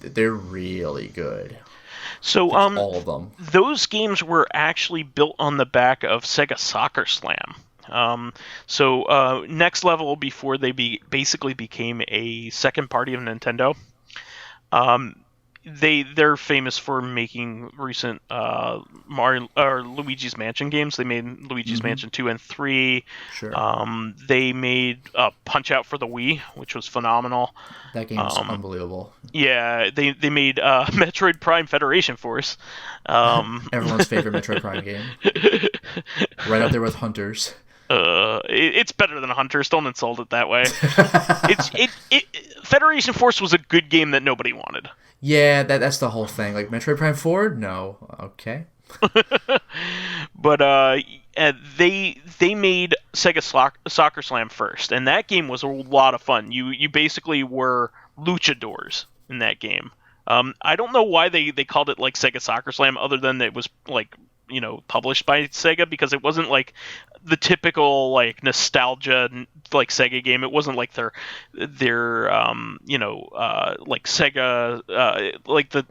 They're really good. So all of them. Those games were actually built on the back of Sega Soccer Slam. Next Level, before they basically became a second party of Nintendo, they're famous for making recent Mario or Luigi's Mansion games. They made Luigi's Mansion 2 and 3. Sure. They made Punch Out for the Wii, which was phenomenal. That game is unbelievable. Yeah, they made Metroid Prime Federation Force. Everyone's favorite Metroid Prime game. Right up there with Hunters. It's better than Hunters. Don't insult it that way. Federation Force was a good game that nobody wanted. Yeah, that's the whole thing. Like Metroid Prime 4? No. Okay. But they made Sega Soccer Slam first, and that game was a lot of fun. You basically were luchadors in that game. I don't know why they called it like Sega Soccer Slam, other than it was like published by Sega, because it wasn't like the typical like nostalgia like Sega game. It wasn't like their like Sega like the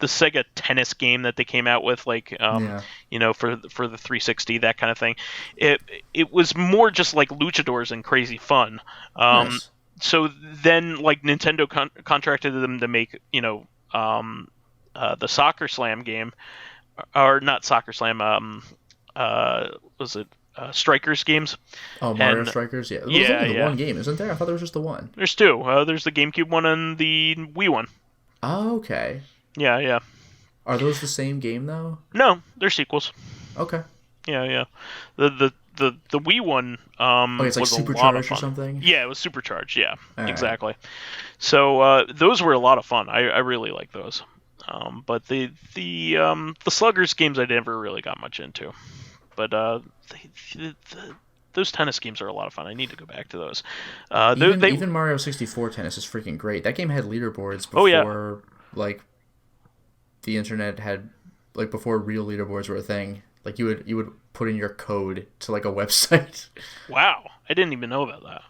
Sega tennis game that they came out with like for the 360, that kind of thing. It was more just like luchadors and crazy fun. Nice. So then like Nintendo contracted them to make the Soccer Slam game. Or not Soccer Slam, was it Strikers games? Oh, Mario Strikers? Yeah. There's only the one game, isn't there? I thought there was just the one. There's two. There's the GameCube one and the Wii one. Oh, okay. Yeah. Are those the same game, though? No, they're sequels. Okay. Yeah. The Wii one it's like was Supercharged or something? Yeah, it was Supercharged, yeah. All exactly. Right. So those were a lot of fun. I really like those. But the Sluggers games I never really got much into. But those tennis games are a lot of fun. I need to go back to those. Even Mario 64 Tennis is freaking great. That game had leaderboards before like the internet had, like before real leaderboards were a thing. Like you would put in your code to like a website. Wow, I didn't even know about that.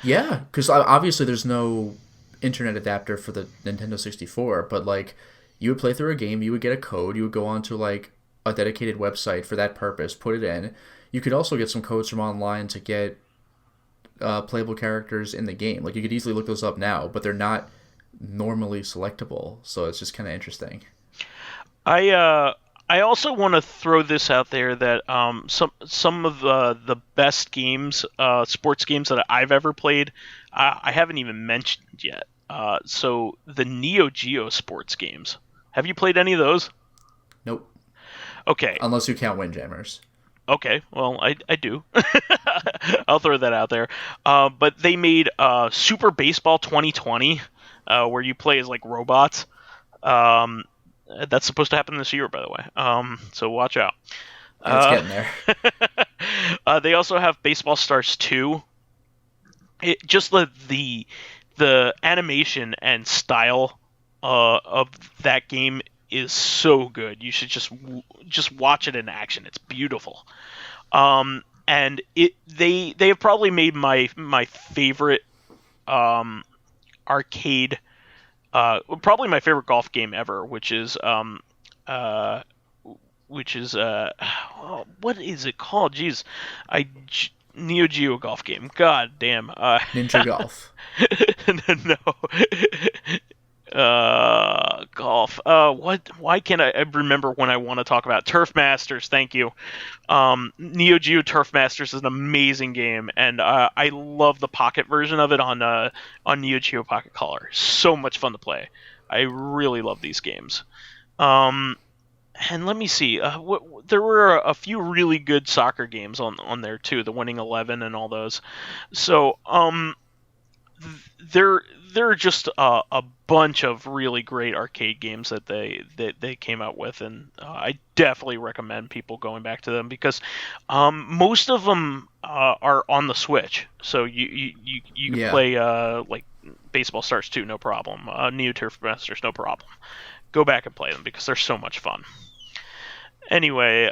Yeah, because obviously there's no internet adapter for the Nintendo 64, but like you would play through a game, you would get a code, you would go onto like a dedicated website for that purpose, put it in. You could also get some codes from online to get playable characters in the game. Like you could easily look those up now, but they're not normally selectable, so it's just kind of interesting. I also want to throw this out there that some of the best games, sports games that I've ever played, I haven't even mentioned yet. So the Neo Geo sports games. Have you played any of those? Nope. Okay. Unless you count Windjammers. Okay, well, I do. I'll throw that out there. But they made Super Baseball 2020, where you play as like robots. That's supposed to happen this year, by the way. So watch out. It's getting there. They also have Baseball Stars 2. Just the animation and style of that game is so good. You should just watch it in action. It's beautiful. And they have probably made my favorite arcade, probably my favorite golf game ever, which is what is it called? Jeez, Neo Geo golf game. God damn. Ninja Golf. No. Golf. What? Why can't I remember when I want to talk about Turf Masters? Thank you. Neo Geo Turf Masters is an amazing game, and I love the pocket version of it on Neo Geo Pocket Color. So much fun to play. I really love these games. And let me see. There were a few really good soccer games on there too. The Winning 11 and all those. So there are just a bunch of really great arcade games that they came out with, and I definitely recommend people going back to them because most of them are on the Switch. So you can play like Baseball Stars 2, no problem. Neo Turf Masters, no problem. Go back and play them because they're so much fun. Anyway,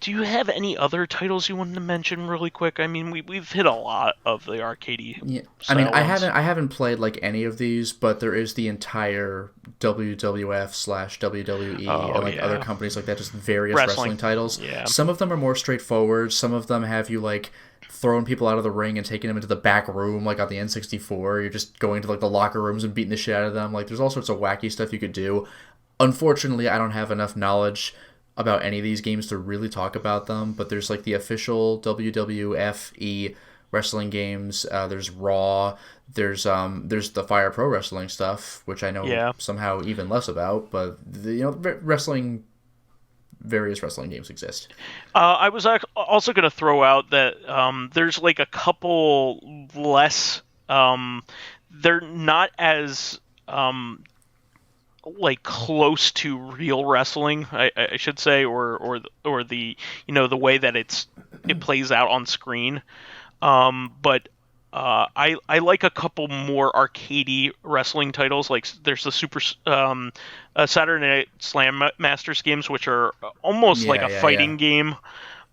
do you have any other titles you wanted to mention really quick? I mean, we've hit a lot of the arcadey. Yeah, I mean, I haven't played like any of these, but there is the entire WWF/WWE and like other companies like that, just various wrestling titles. Yeah. Some of them are more straightforward. Some of them have you like throwing people out of the ring and taking them into the back room, like on the N64. You're just going to like the locker rooms and beating the shit out of them. Like, there's all sorts of wacky stuff you could do. Unfortunately, I don't have enough knowledge about any of these games to really talk about them, but there's like the official WWFE wrestling games. There's Raw. There's the Fire Pro Wrestling stuff, which I know somehow even less about. But various wrestling games exist. I was also going to throw out that there's like a couple less. They're not as like close to real wrestling, I should say, or the the way that it plays out on screen. But I like a couple more arcadey wrestling titles. Like there's the Super Saturn Night Slam Masters games, which are almost like a fighting game.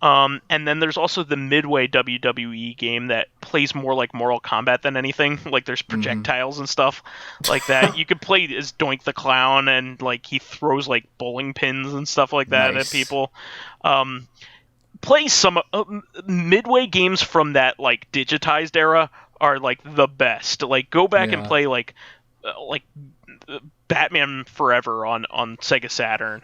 And then there's also the Midway WWE game that plays more like Mortal Kombat than anything. Like there's projectiles and stuff like that. You could play as Doink the Clown, and like he throws like bowling pins and stuff like that at people. Play some Midway games from that like digitized era are like the best. Like go back and play like Batman Forever on Sega Saturn.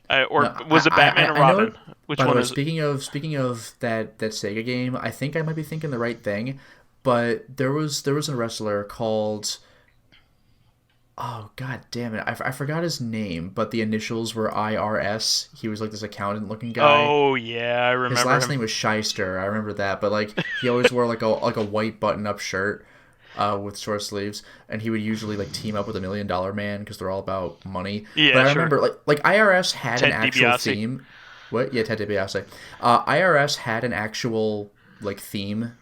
Was it Batman and Robin? Which one is? Speaking of that Sega game, I think I might be thinking the right thing, but there was a wrestler called, oh god damn it, I forgot his name, but the initials were IRS. He was like this accountant looking guy. Oh yeah, I remember. His last name was Shyster. I remember that, but like he always wore like a white button up shirt. With short sleeves, and he would usually like team up with $1 Million Man because they're all about money. Yeah, but I remember like IRS had Ted an actual DiBiase. theme. What? Yeah, Ted DiBiase. IRS had an actual like theme,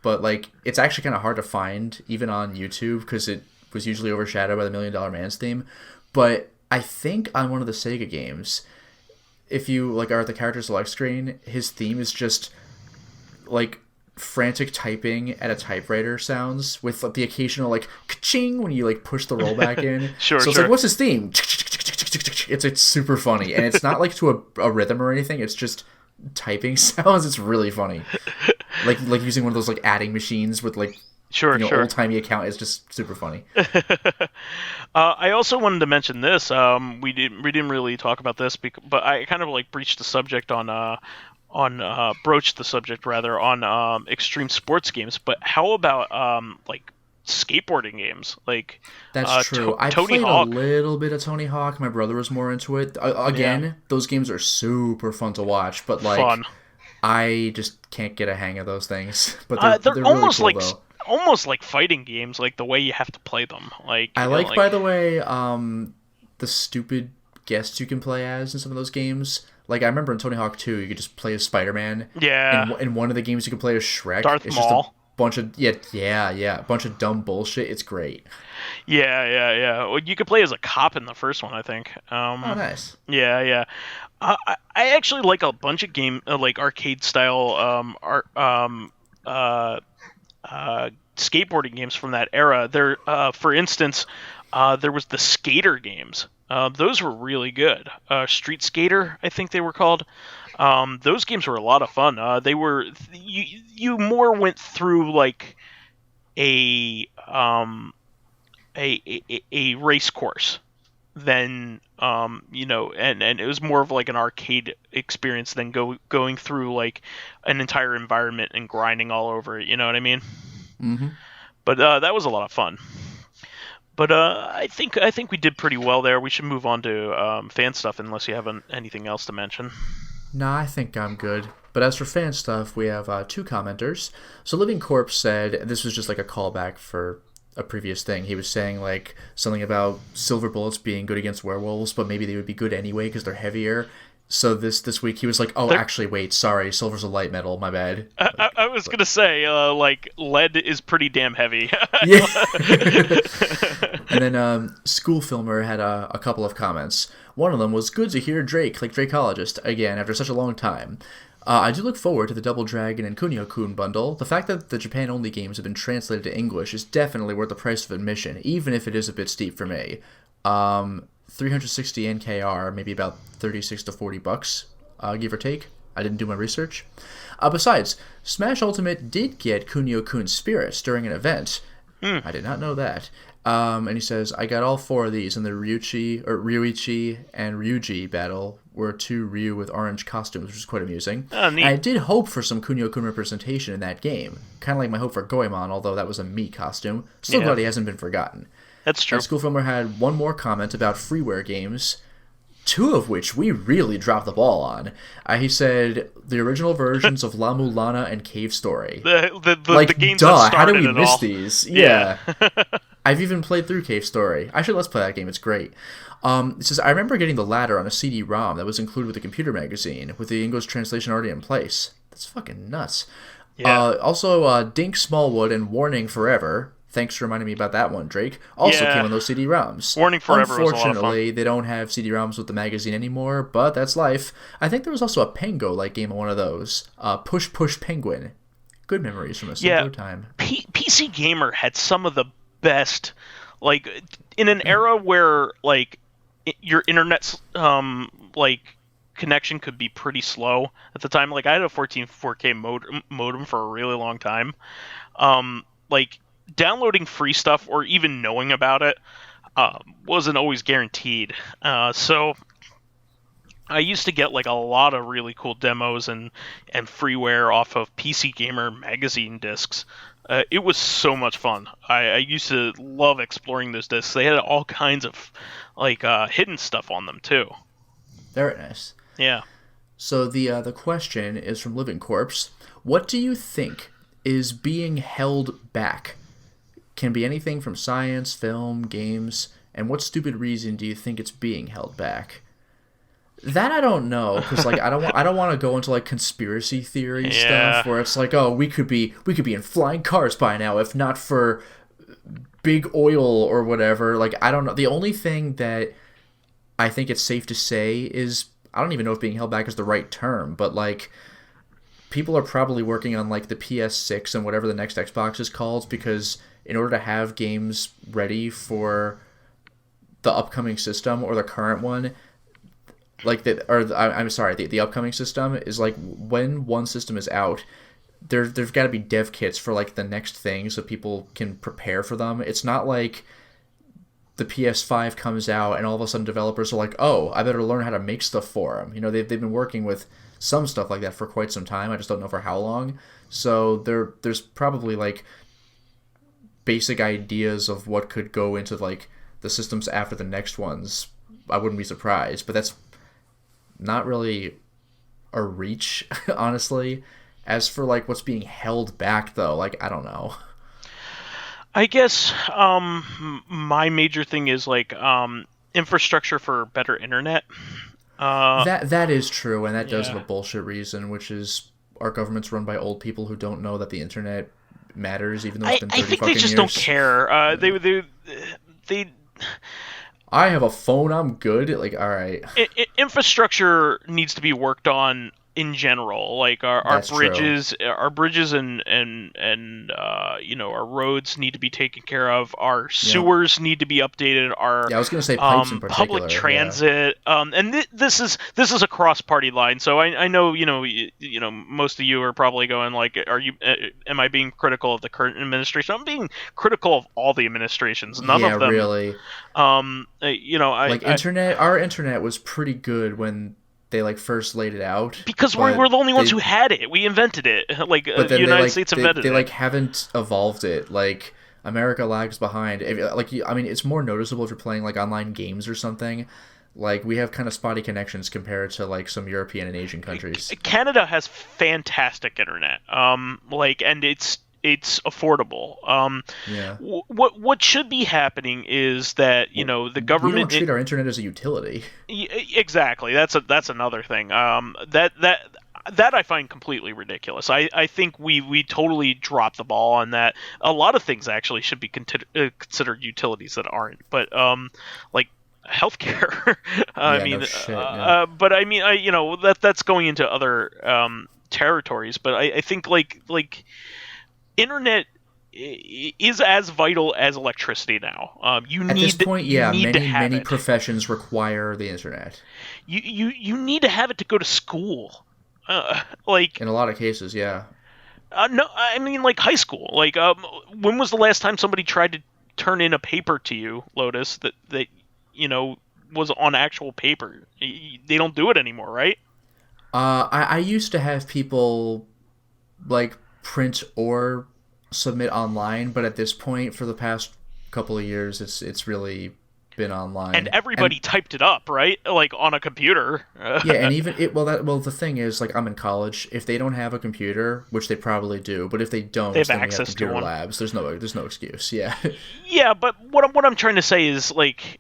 but like it's actually kind of hard to find even on YouTube because it was usually overshadowed by the $1 Million Man's theme. But I think on one of the Sega games, if you like are at the character select screen, his theme is just like frantic typing at a typewriter sounds with like, the occasional like ka-ching when you like push the rollback in. Sure. It's like, what's his theme? It's super funny, and it's not like to a rhythm or anything. It's just typing sounds. It's really funny. like using one of those like adding machines with like old timey account. It's just super funny. I also wanted to mention this. We didn't really talk about this, but I kind of like broached the subject on extreme sports games. But how about like skateboarding games like That's true. I Tony played Hawk. a little bit of Tony Hawk. My brother was more into it. Again, those games are super fun to watch, but like Fun. I just can't get a hang of those things. But They're they're really cool though. almost like fighting games, like the way you have to play them. Like I you know, like, by the way, the stupid guests you can play as in some of those games. Like, I remember in Tony Hawk 2, you could just play as Spider-Man. Yeah. In one of the games, you could play as Shrek. Darth it's Maul. just a bunch of a bunch of dumb bullshit. It's great. Yeah. Well, you could play as a cop in the first one, I think. Oh, nice. Yeah. I actually like a bunch of like arcade style skateboarding games from that era. There, for instance, there was the skater games. Those were really good. Street Skater, I think they were called. Those games were a lot of fun. They were you more went through like a race course than and it was more of like an arcade experience than going through like an entire environment and grinding all over it. You know what I mean? Mm-hmm. But that was a lot of fun. But I think we did pretty well there. We should move on to fan stuff unless you have anything else to mention. Nah, I think I'm good. But as for fan stuff, we have two commenters. So Living Corpse said, this was just like a callback for a previous thing. He was saying like something about silver bullets being good against werewolves, but maybe they would be good anyway because they're heavier. So this week he was like, actually, wait, sorry, silver's a light metal, my bad. I was going to say, like, lead is pretty damn heavy. Yeah. And then School Filmer had a couple of comments. One of them was, good to hear Drake, like Drakeologist, again, after such a long time. I do look forward to the Double Dragon and Kunio-kun bundle. The fact that the Japan-only games have been translated to English is definitely worth the price of admission, even if it is a bit steep for me. 360 NKR, maybe about 36 to 40 bucks, give or take. I didn't do my research. Besides, Smash Ultimate did get Kunio-kun Spirits during an event. I did not know that. And he says, I got all four of these, and the Ryuichi and Ryuji battle were two Ryu with orange costumes, which was quite amusing. Oh, neat. I did hope for some Kunio-kun representation in that game. Kind of like my hope for Goemon, although that was a Mii costume. Still glad he hasn't been forgotten. That's true. School Filmer had one more comment about freeware games, two of which we really dropped the ball on. He said the original versions of La Mulana and Cave Story. The games that started how did we miss all. these? Yeah. I've even played through Cave Story. Actually, let's play that game. It's great. It says, I remember getting the latter on a CD-ROM that was included with the computer magazine, with the English translation already in place. That's fucking nuts. Yeah. Also, Dink Smallwood and Warning Forever. Thanks for reminding me about that one, Drake. Also came on those CD-ROMs. Warning Forever was a lot of fun. Unfortunately, they don't have CD-ROMs with the magazine anymore, but that's life. I think there was also a Pengo-like game on one of those. Push Push Penguin. Good memories from a simpler time. PC Gamer had some of the best, like, in an era where, like, your internet's, like, connection could be pretty slow at the time. Like, I had a 14.4K modem for a really long time. Like, downloading free stuff or even knowing about it wasn't always guaranteed. So I used to get like a lot of really cool demos and freeware off of PC Gamer magazine discs. It was so much fun. I used to love exploring those discs. They had all kinds of like hidden stuff on them too. Very nice. Yeah. So the question is from Living Corpse. What do you think is being held back? Can be anything from science, film, games, and what stupid reason do you think it's being held back? That I don't know, because like I don't want to go into like conspiracy theory stuff where it's like, oh, we could be in flying cars by now if not for big oil or whatever. Like I don't know. The only thing that I think it's safe to say is, I don't even know if being held back is the right term, but like people are probably working on like the PS6 and whatever the next Xbox is called, because in order to have games ready for the upcoming system or the current one, like the upcoming system is like when one system is out, there's got to be dev kits for like the next thing so people can prepare for them. It's not like the PS5 comes out and all of a sudden developers are like, oh, I better learn how to make stuff for them. You know, they've been working with some stuff like that for quite some time. I just don't know for how long. So there's probably like basic ideas of what could go into like the systems after the next ones, I wouldn't be surprised. But that's not really a reach, honestly. As for like what's being held back, though, like I don't know. I guess my major thing is like infrastructure for better internet. That is true, and that does yeah. have a bullshit reason, which is our government's run by old people who don't know that the internet matters, even though it's been 30 I think fucking they just years. don't care. They I have a phone, I'm good. Like, all right. Infrastructure needs to be worked on in general. Like our That's bridges, and our roads need to be taken care of. Our sewers need to be updated. Our I was gonna say pipes in particular. Public transit. And this is a cross party line. So I know most of you are probably going like, am I being critical of the current administration? I'm being critical of all the administrations. None of them really. Internet. Our internet was pretty good when they like first laid it out, because we're the only ones who had it. We invented it. Like the United States invented it. They like haven't evolved it. Like America lags behind. It's more noticeable if you're playing like online games or something. Like we have kind of spotty connections compared to like some European and Asian countries. Canada has fantastic internet. And it's affordable. What should be happening is that the government. We don't treat our internet as a utility. Exactly. That's another thing. That I find completely ridiculous. I think we totally dropped the ball on that. A lot of things actually should be considered utilities that aren't. But like healthcare. But I mean, that's going into other territories. But I think like. Internet is as vital as electricity now. At this point, many professions require the internet. You need to have it to go to school. In a lot of cases, yeah. No, I mean like high school. Like when was the last time somebody tried to turn in a paper to you, Lotus, that was on actual paper? They don't do it anymore, right? I used to have people like print or submit online, but at this point, for the past couple of years, it's really been online. And everybody typed it up, right? Like on a computer. Yeah, and even the thing is, like, I'm in college. If they don't have a computer, which they probably do, but if they don't, then we have computer labs. There's no excuse. Yeah. Yeah, but what I'm trying to say is like.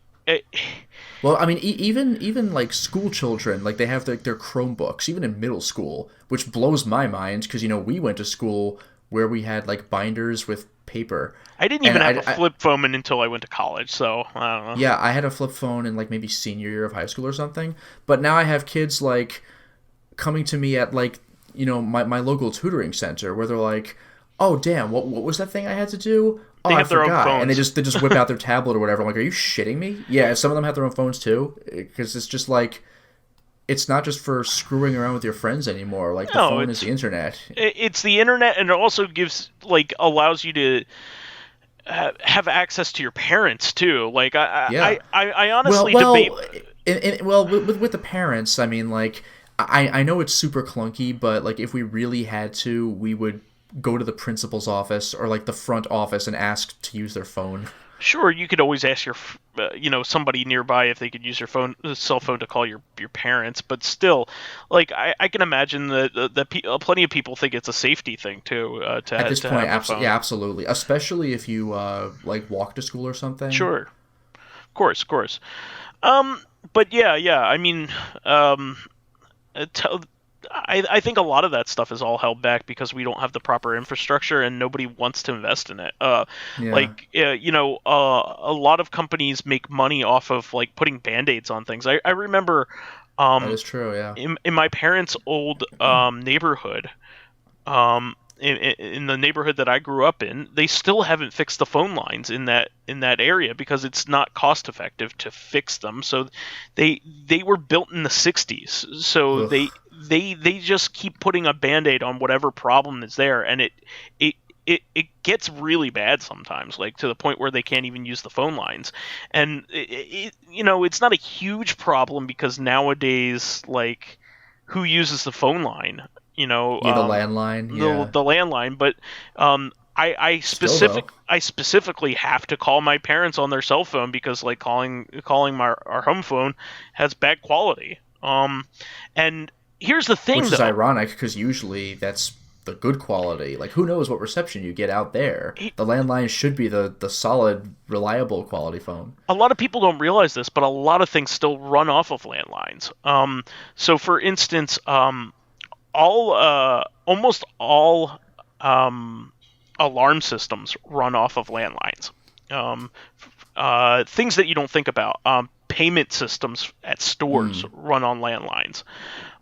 Well, I mean, even like school children, like they have their Chromebooks, even in middle school, which blows my mind because we went to school where we had like binders with paper. I didn't even have a flip phone until I went to college, so I don't know. Yeah, I had a flip phone in like maybe senior year of high school or something. But now I have kids like coming to me at like my local tutoring center where they're like, "Oh damn, what was that thing I had to do?" Oh, they have their own phones. And they just whip out their tablet or whatever. I'm like, are you shitting me? Yeah, some of them have their own phones too, because it's just like, it's not just for screwing around with your friends anymore. Like, the phone is the internet. It's the internet, and it also allows you to have access to your parents too. Like, I honestly debate. With the parents, I mean, like, I know it's super clunky, but like, if we really had to, we would go to the principal's office or like the front office and ask to use their phone. Sure, you could always ask your somebody nearby if they could use your cell phone to call your parents, but still, like I can imagine that plenty of people think it's a safety thing too. At this point, absolutely, especially if you like walk to school or something. Sure, of course. But yeah, I mean, I think a lot of that stuff is all held back because we don't have the proper infrastructure and nobody wants to invest in it. A lot of companies make money off of like putting Band-Aids on things. I remember that is true, yeah. In my parents' old neighborhood, in the neighborhood that I grew up in, they still haven't fixed the phone lines in that area because it's not cost effective to fix them. So they were built in the 60s. So Ugh. they just keep putting a Band-Aid on whatever problem is there, and it gets really bad sometimes, like to the point where they can't even use the phone lines. And it's not a huge problem because nowadays, like, who uses the phone line? The landline. The landline, but I specifically have to call my parents on their cell phone because like calling our home phone has bad quality. And here's the thing, Which is though. ironic because usually that's the good quality. Like, who knows what reception you get out there? The landline should be the solid, reliable quality phone. A lot of people don't realize this, but a lot of things still run off of landlines. So for instance, almost all alarm systems run off of landlines. Things that you don't think about. Payment systems at stores run on landlines.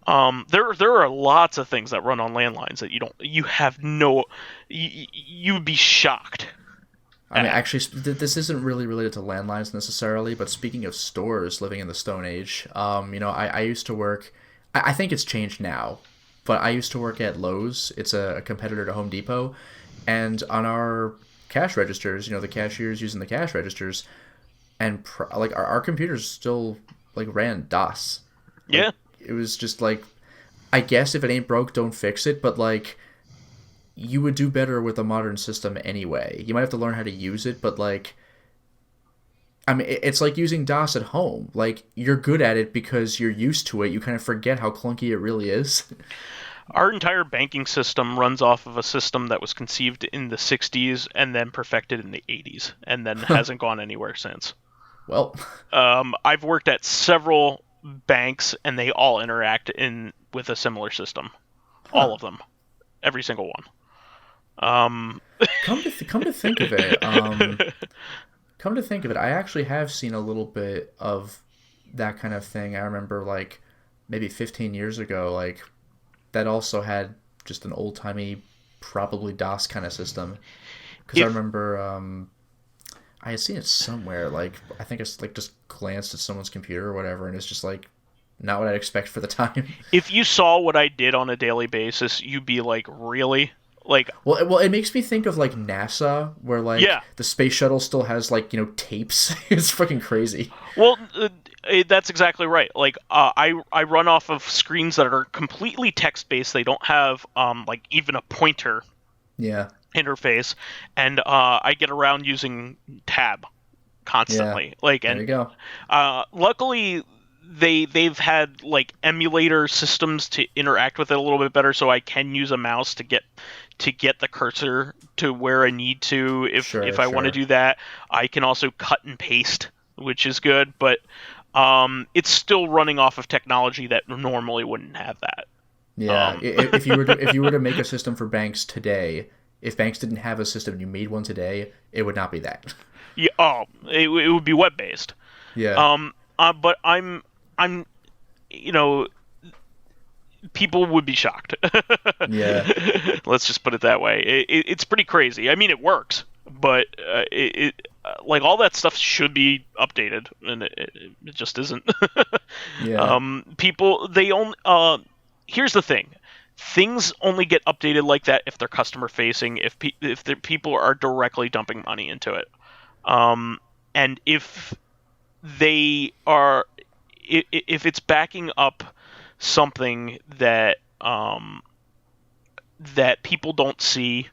There are lots of things that run on landlines that you would be shocked. I mean, actually, this isn't really related to landlines necessarily, but speaking of stores living in the Stone Age, I used to work, I think it's changed now, but I used to work at Lowe's. It's a competitor to Home Depot, and on our cash registers, the cashiers using the cash registers, and our computers still like ran DOS. Yeah. It was just like, I guess if it ain't broke, don't fix it, but like, you would do better with a modern system anyway. You might have to learn how to use it, but like, I mean, it's like using DOS at home. Like, you're good at it because you're used to it. You kind of forget how clunky it really is. Our entire banking system runs off of a system that was conceived in the 60s and then perfected in the 80s, and then hasn't gone anywhere since. Well, I've worked at several banks, and they all interact with a similar system. All of them, every single one. Come to think of it, I actually have seen a little bit of that kind of thing. I remember like maybe 15 years ago, like that also had just an old timey, probably DOS kind of system. Because I remember I had seen it somewhere. Like, I think it's like just glanced at someone's computer or whatever, and it's just like not what I'd expect for the time. If you saw what I did on a daily basis, you'd be like, really? Like, well, it makes me think of like NASA, where like the space shuttle still has like tapes. It's fucking crazy. Well, that's exactly right. Like, I run off of screens that are completely text based. They don't have like even a pointer. Yeah. Interface, and I get around using tab constantly. Yeah. Like, and there you go. Luckily they've had like emulator systems to interact with it a little bit better, so I can use a mouse to get the cursor to where I need to if I want to do that. I can also cut and paste, which is good, but it's still running off of technology that normally wouldn't have that. Yeah, if you were to make a system for banks today, if banks didn't have a system and you made one today, it would not be that. Yeah, it would be web based. Yeah. But I'm people would be shocked. Yeah. Let's just put it that way. It's pretty crazy. I mean, it works, but like all that stuff should be updated, and it just isn't. Yeah. Here's the thing. Things only get updated like that if they're customer facing, if the people are directly dumping money into it, and if it's backing up something that that people don't see,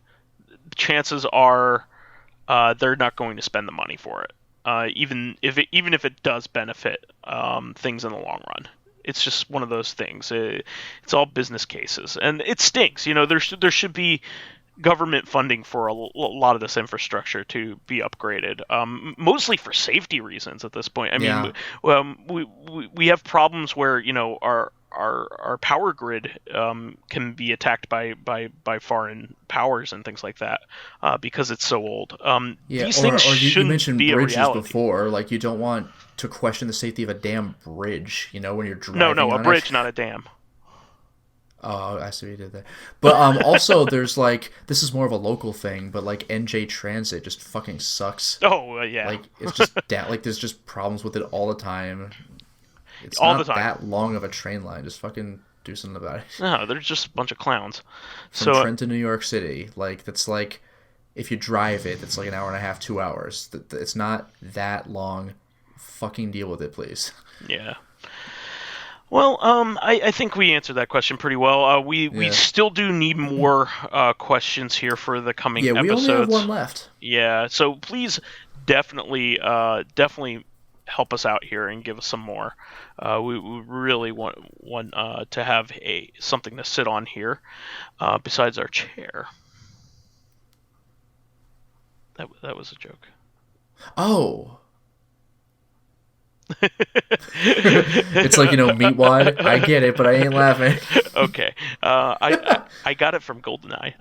chances are they're not going to spend the money for it, even if it does benefit things in the long run. It's just one of those things. It's all business cases, and it stinks. There should be government funding for a lot of this infrastructure to be upgraded, mostly for safety reasons at this point. I mean, we have problems where our power grid can be attacked by foreign powers and things like that because it's so old. These things you mentioned be bridges a reality before. Like, you don't want to question the safety of a damn bridge, when you're driving. No, on a bridge, it. not a dam. Oh, I see what you did there. But also, there's like, this is more of a local thing, but like NJ Transit just fucking sucks. Oh yeah. Like, it's just like there's just problems with it all the time. It's all not the time. that long of a train line. Just fucking do something about it. No, they're just a bunch of clowns. From Trent to New York City, like, that's like, if you drive it, it's like an hour and a half, 2 hours. It's not that long. Fucking deal with it, please. Yeah. Well, I think we answered that question pretty well. We Yeah. still do need more questions here for the coming Yeah, we episodes. only have one left. Yeah, so please definitely help us out here and give us some more. We really want to have something to sit on here besides our chair. That was a joke. Oh. It's like, meat-wad. I get it, but I ain't laughing. Okay. I got it from GoldenEye.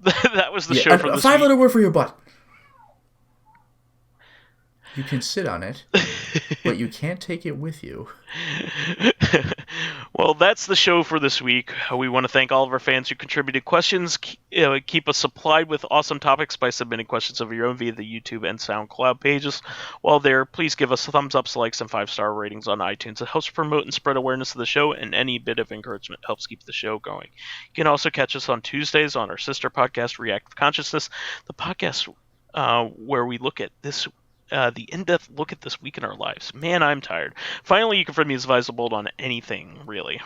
That was the show for this a 5-letter week. word for your butt. You can sit on it, but you can't take it with you. Well, that's the show for this week. We want to thank all of our fans who contributed questions. Keep us supplied with awesome topics by submitting questions of your own via the YouTube and SoundCloud pages. While there, please give us thumbs ups, likes, and 5-star ratings on iTunes. It helps promote and spread awareness of the show, and any bit of encouragement helps keep the show going. You can also catch us on Tuesdays on our sister podcast, Corrective Consciousness, the podcast where we look at the in-depth look at this week in our lives. Man, I'm tired. Finally, you can find me as vysethebold on anything, really.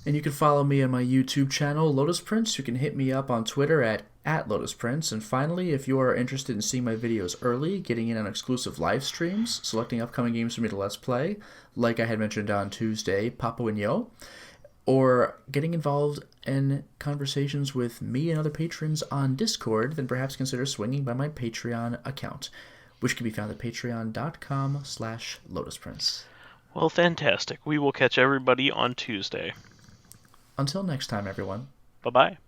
And you can follow me on my YouTube channel, Lotus Prince. You can hit me up on Twitter at Lotus Prince. And finally, if you are interested in seeing my videos early, getting in on exclusive live streams, selecting upcoming games for me to Let's Play, like I had mentioned on Tuesday, Papo and Yo, or getting involved in conversations with me and other patrons on Discord, then perhaps consider swinging by my Patreon account, which can be found at patreon.com/LotusPrince. Well, fantastic. We will catch everybody on Tuesday. Until next time, everyone. Bye-bye.